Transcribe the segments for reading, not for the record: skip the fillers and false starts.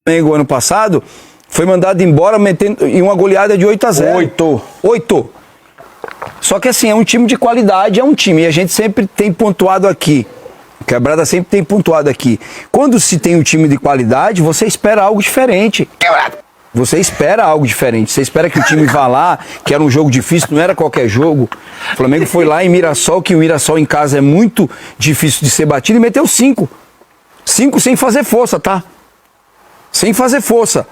Flamengo ano passado foi mandado embora metendo em uma goleada de 8-0. 8. Só que assim, é um time de qualidade, é um time. E a gente sempre tem pontuado aqui. Quebrada sempre tem pontuado aqui. Quando se tem um time de qualidade, você espera algo diferente. Você espera algo diferente. Você espera que o time vá lá, que era um jogo difícil, não era qualquer jogo. O Flamengo foi lá em Mirassol, que o Mirassol em casa é muito difícil de ser batido, e meteu 5. 5 sem fazer força, tá? Sem fazer força.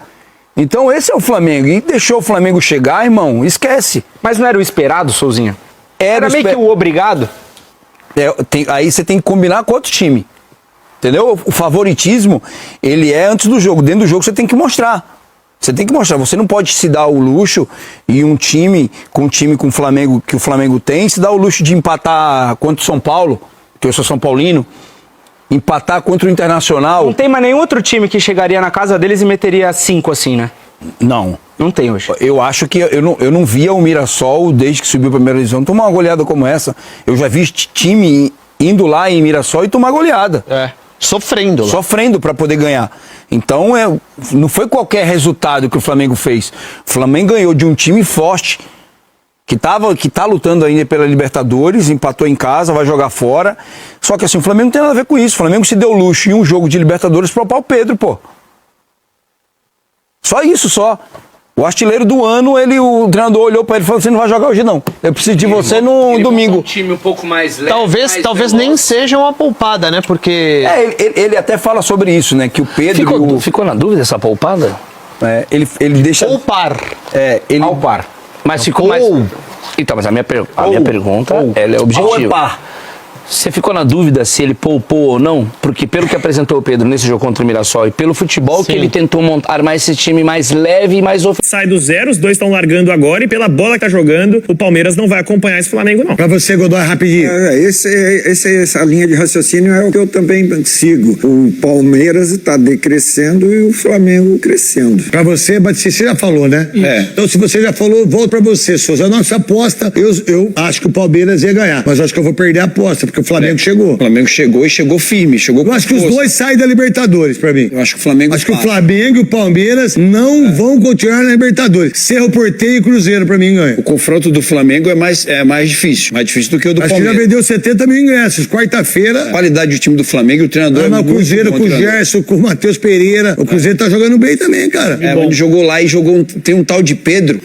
Então esse é o Flamengo. E deixou o Flamengo chegar, irmão, esquece. Mas não era o esperado, Souzinho? Era meio que o obrigado. Aí você tem que combinar com outro time. Entendeu? O favoritismo, ele é antes do jogo. Dentro do jogo você tem que mostrar. Você tem que mostrar. Você não pode se dar o luxo e um time com o Flamengo que o Flamengo tem, se dar o luxo de empatar contra o São Paulo, que eu sou São Paulino. Empatar contra o Internacional. Não tem mais nenhum outro time que chegaria na casa deles e meteria 5 assim, né? Não. Não tem hoje. Eu acho que eu não via o Mirassol, desde que subiu a primeira divisão, tomar uma goleada como essa. Eu já vi time indo lá em Mirassol e tomar goleada. Sofrendo lá. Sofrendo para poder ganhar. Então, não foi qualquer resultado que o Flamengo fez. O Flamengo ganhou de um time forte, que tá lutando ainda pela Libertadores, empatou em casa, vai jogar fora. Só que assim, o Flamengo não tem nada a ver com isso. O Flamengo se deu luxo em um jogo de Libertadores pra upar o Pedro, pô. Só isso, só. O artilheiro do ano, o treinador olhou pra ele e falou: você não vai jogar hoje não. Eu preciso de você no domingo. Um time um pouco mais leve. Talvez nem seja uma poupada, né? Porque... Ele até fala sobre isso, né? Que o Pedro... Ficou na dúvida essa poupada? Ele deixa... Poupar. Poupar. Mas ficou mais... Então, mas a minha pergunta, ela é objetiva. Você ficou na dúvida se ele poupou ou não? Porque pelo que apresentou o Pedro nesse jogo contra o Mirassol e pelo futebol que ele tentou montar mais esse time mais leve e mais ofensivo. Sai do zero, os dois estão largando agora e pela bola que tá jogando, o Palmeiras não vai acompanhar esse Flamengo, não. Pra você, Godoy, rapidinho. Essa linha de raciocínio é o que eu também sigo. O Palmeiras está decrescendo e o Flamengo crescendo. Pra você, Batista, você já falou, né? Então, se você já falou, volto pra você, Souza. A nossa aposta, eu acho que o Palmeiras ia ganhar, mas eu acho que eu vou perder a aposta, porque o Flamengo chegou. O Flamengo chegou e chegou firme. Eu acho que os dois saem da Libertadores, pra mim. Eu acho que o Flamengo Acho que o Flamengo e o Palmeiras não vão continuar na Libertadores. Cerro Porteño e Cruzeiro, pra mim, ganha. O confronto do Flamengo é mais difícil. Mais difícil do que o do Acho Palmeiras. que já vendeu 70 mil ingressos. Quarta-feira... A qualidade do time do Flamengo e o treinador o Cruzeiro com o Gerson, com o Matheus Pereira. O Cruzeiro tá jogando bem também, cara. Ele jogou lá e tem um tal de Pedro.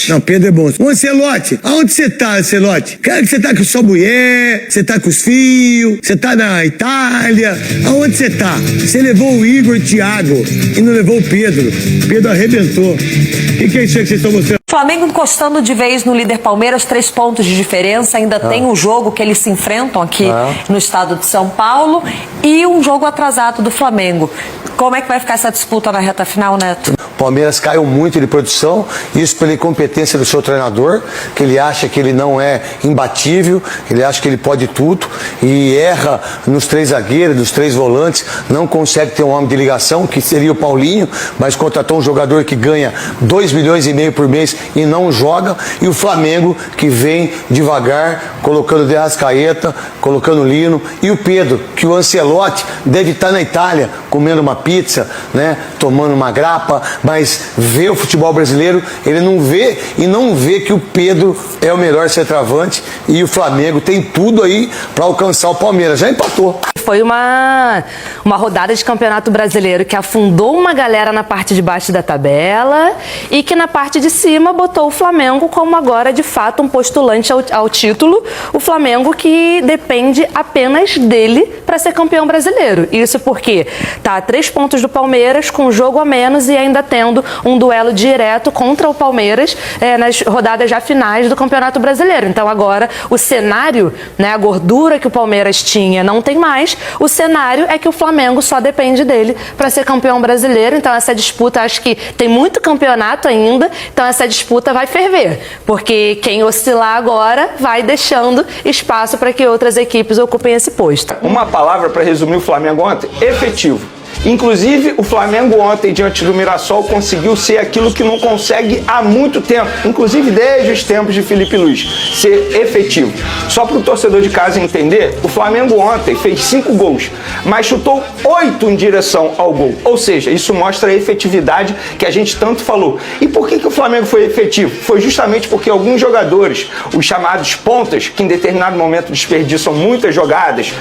Não, Pedro é bom. Ô, Ancelotti, aonde você tá, Ancelotti? Cara, que você tá com sua mulher, você tá com os filhos, você tá na Itália. Aonde você tá? Você levou o Igor, Thiago e não levou o Pedro. Pedro arrebentou. O que é isso aí que vocês estão mostrando? Flamengo encostando de vez no líder Palmeiras, 3 pontos de diferença. Ainda tem um jogo que eles se enfrentam aqui no estado de São Paulo e um jogo atrasado do Flamengo. Como é que vai ficar essa disputa na reta final, Neto? O Palmeiras caiu muito de produção, isso pela incompetência do seu treinador, que ele acha que ele não é imbatível, ele acha que ele pode tudo e erra nos 3 zagueiros, nos 3 volantes, não consegue ter um homem de ligação, que seria o Paulinho, mas contratou um jogador que ganha 2,5 milhões por mês e não joga, e o Flamengo que vem devagar, colocando De Arrascaeta, colocando Lino, e o Pedro, que o Ancelotti deve estar na Itália, comendo uma pizza, né, tomando uma grapa, mas vê o futebol brasileiro, ele não vê e não vê que o Pedro é o melhor centroavante e o Flamengo tem tudo aí para alcançar o Palmeiras. Já empatou. Foi uma rodada de campeonato brasileiro que afundou uma galera na parte de baixo da tabela e que na parte de cima botou o Flamengo como agora de fato um postulante ao título. O Flamengo que depende apenas dele para ser campeão brasileiro. Isso porque tá a 3 pontos do Palmeiras, com um jogo a menos e ainda tendo um duelo direto contra o Palmeiras nas rodadas já finais do Campeonato Brasileiro. Então agora o cenário, né, a gordura que o Palmeiras tinha não tem mais. O cenário é que o Flamengo só depende dele para ser campeão brasileiro. Então essa disputa, acho que tem muito campeonato ainda, então essa disputa vai ferver, porque quem oscilar agora vai deixando espaço para que outras equipes ocupem esse posto. Uma palavra para resumir o Flamengo ontem: efetivo. Inclusive, o Flamengo ontem, diante do Mirassol, conseguiu ser aquilo que não consegue há muito tempo, inclusive desde os tempos de Felipe Luiz, ser efetivo. Só para o torcedor de casa entender, o Flamengo ontem fez 5 gols, mas chutou 8 em direção ao gol. Ou seja, isso mostra a efetividade que a gente tanto falou. E por que o Flamengo foi efetivo? Foi justamente porque alguns jogadores, os chamados pontas, que em determinado momento desperdiçam muitas jogadas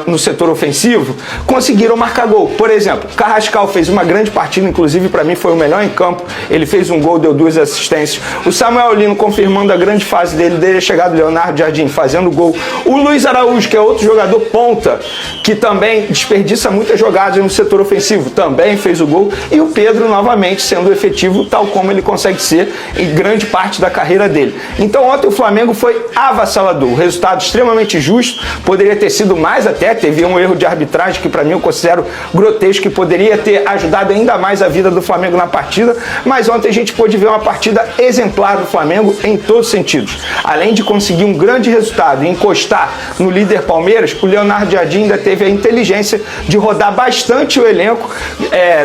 no setor ofensivo, conseguiram marcar gol. Por exemplo, Carrascal fez uma grande partida, inclusive para mim foi o melhor em campo. Ele fez um gol, deu 2 assistências. O Samuel Lino confirmando a grande fase dele a chegada do Leonardo Jardim, fazendo gol. O Luiz Araújo, que é outro jogador ponta, que também desperdiça muitas jogadas no setor ofensivo, também fez o gol. E o Pedro, novamente, sendo efetivo, tal como ele consegue ser em grande parte da carreira dele. Então ontem o Flamengo foi avassalador. O resultado extremamente justo, poderia ter sido mais até, teve um erro de arbitragem que para mim eu considero grotesco, que poderia ter ajudado ainda mais a vida do Flamengo na partida, mas ontem a gente pôde ver uma partida exemplar do Flamengo em todos os sentidos. Além de conseguir um grande resultado e encostar no líder Palmeiras, o Leonardo Jardim ainda teve a inteligência de rodar bastante o elenco,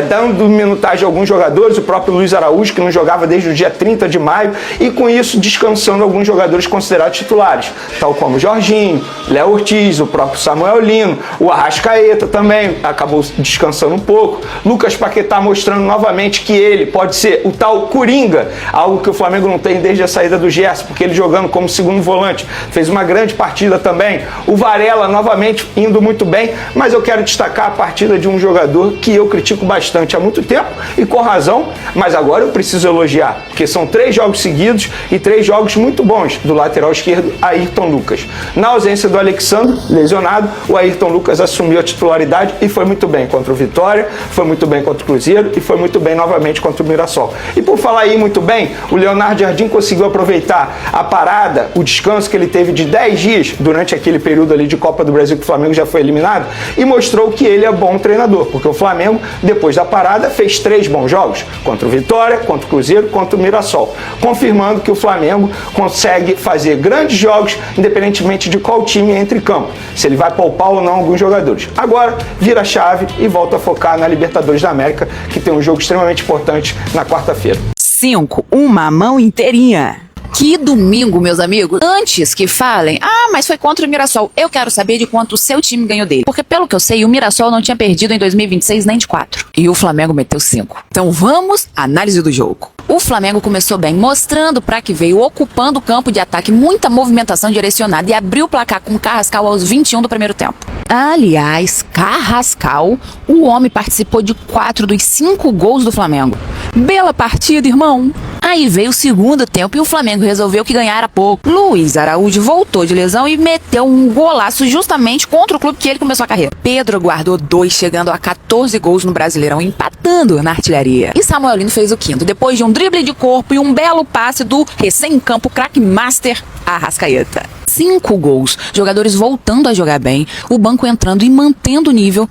dando minutagem a alguns jogadores, o próprio Luiz Araújo, que não jogava desde o dia 30 de maio, e com isso descansando alguns jogadores considerados titulares, tal como Jorginho, Léo Ortiz, o próprio Samuel Lino, o Arrascaeta também acabou descansando um pouco, Lucas Paquetá mostrando novamente que ele pode ser o tal Coringa, algo que o Flamengo não tem desde a saída do Gerson, porque ele jogando como segundo volante, fez uma grande partida também, o Varela novamente indo muito bem, mas eu quero destacar a partida de um jogador que eu critico bastante há muito tempo, e com razão, mas agora eu preciso elogiar, porque são 3 jogos seguidos e 3 jogos muito bons do lateral esquerdo, Ayrton Lucas. Na ausência do Alexandre, lesionado, o Ayrton Lucas assumiu a titularidade e foi muito bem contra o Vitória, foi muito bem contra o Cruzeiro e foi muito bem novamente contra o Mirassol. E por falar aí muito bem, o Leonardo Jardim conseguiu aproveitar a parada, o descanso que ele teve de 10 dias durante aquele período ali de Copa do Brasil que o Flamengo já foi eliminado, e mostrou que ele é bom treinador, porque o Flamengo, depois da parada, fez 3 bons jogos, contra o Vitória, contra o Cruzeiro, contra o Mirassol, confirmando que o Flamengo consegue fazer grandes jogos, independentemente de qual time entra em campo, se ele vai poupar ou não alguns jogadores. Agora, vira a chave e volta a focar na Libertadores da América, que tem um jogo extremamente importante na quarta-feira. 5, uma mão inteirinha. Que domingo, meus amigos. Antes que falem, mas foi contra o Mirassol, eu quero saber de quanto o seu time ganhou dele. Porque pelo que eu sei, o Mirassol não tinha perdido em 2026 nem de 4. E o Flamengo meteu 5. Então vamos à análise do jogo. O Flamengo começou bem, mostrando pra que veio, ocupando o campo de ataque, muita movimentação direcionada, e abriu o placar com Carrascal aos 21 do primeiro tempo. Aliás, Carrascal, o homem participou de 4 dos 5 gols do Flamengo. Bela partida, irmão. Aí veio o segundo tempo e o Flamengo resolveu que ganhar era pouco. Luiz Araújo voltou de lesão e meteu um golaço justamente contra o clube que ele começou a carreira. Pedro guardou 2, chegando a 14 gols no Brasileirão, empatando na artilharia. E Samuel Lino fez o 5º, depois de um drible de corpo e um belo passe do recém-campo craque master Arrascaeta. 5 gols, jogadores voltando a jogar bem, o banco entrando e mantendo o nível.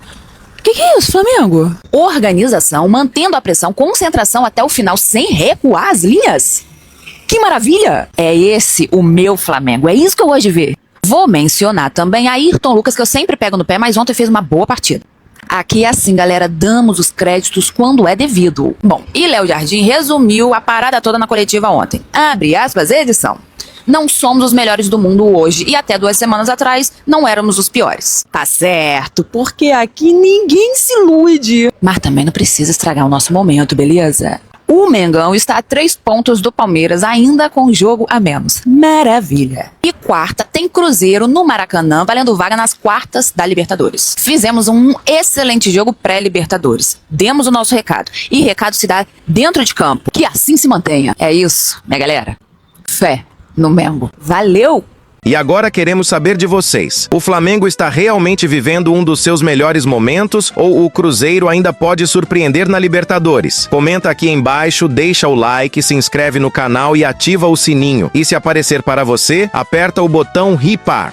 Que é isso, Flamengo? Organização, mantendo a pressão, concentração até o final, sem recuar as linhas. Que maravilha! É esse o meu Flamengo, é isso que eu gosto de ver. Vou mencionar também Ayrton Lucas, que eu sempre pego no pé, mas ontem fez uma boa partida. Aqui é assim, galera, damos os créditos quando é devido. Bom, e Léo Jardim resumiu a parada toda na coletiva ontem. Abre aspas, edição. Não somos os melhores do mundo hoje e até 2 semanas atrás não éramos os piores. Tá certo, porque aqui ninguém se ilude. Mas também não precisa estragar o nosso momento, beleza? O Mengão está a 3 pontos do Palmeiras, ainda com jogo a menos. Maravilha! E quarta tem Cruzeiro no Maracanã, valendo vaga nas quartas da Libertadores. Fizemos um excelente jogo pré-Libertadores. Demos o nosso recado. E recado se dá dentro de campo. Que assim se mantenha. É isso, minha galera. Fé no Mengo. Valeu! E agora queremos saber de vocês. O Flamengo está realmente vivendo um dos seus melhores momentos ou o Cruzeiro ainda pode surpreender na Libertadores? Comenta aqui embaixo, deixa o like, se inscreve no canal e ativa o sininho. E se aparecer para você, aperta o botão Ripar.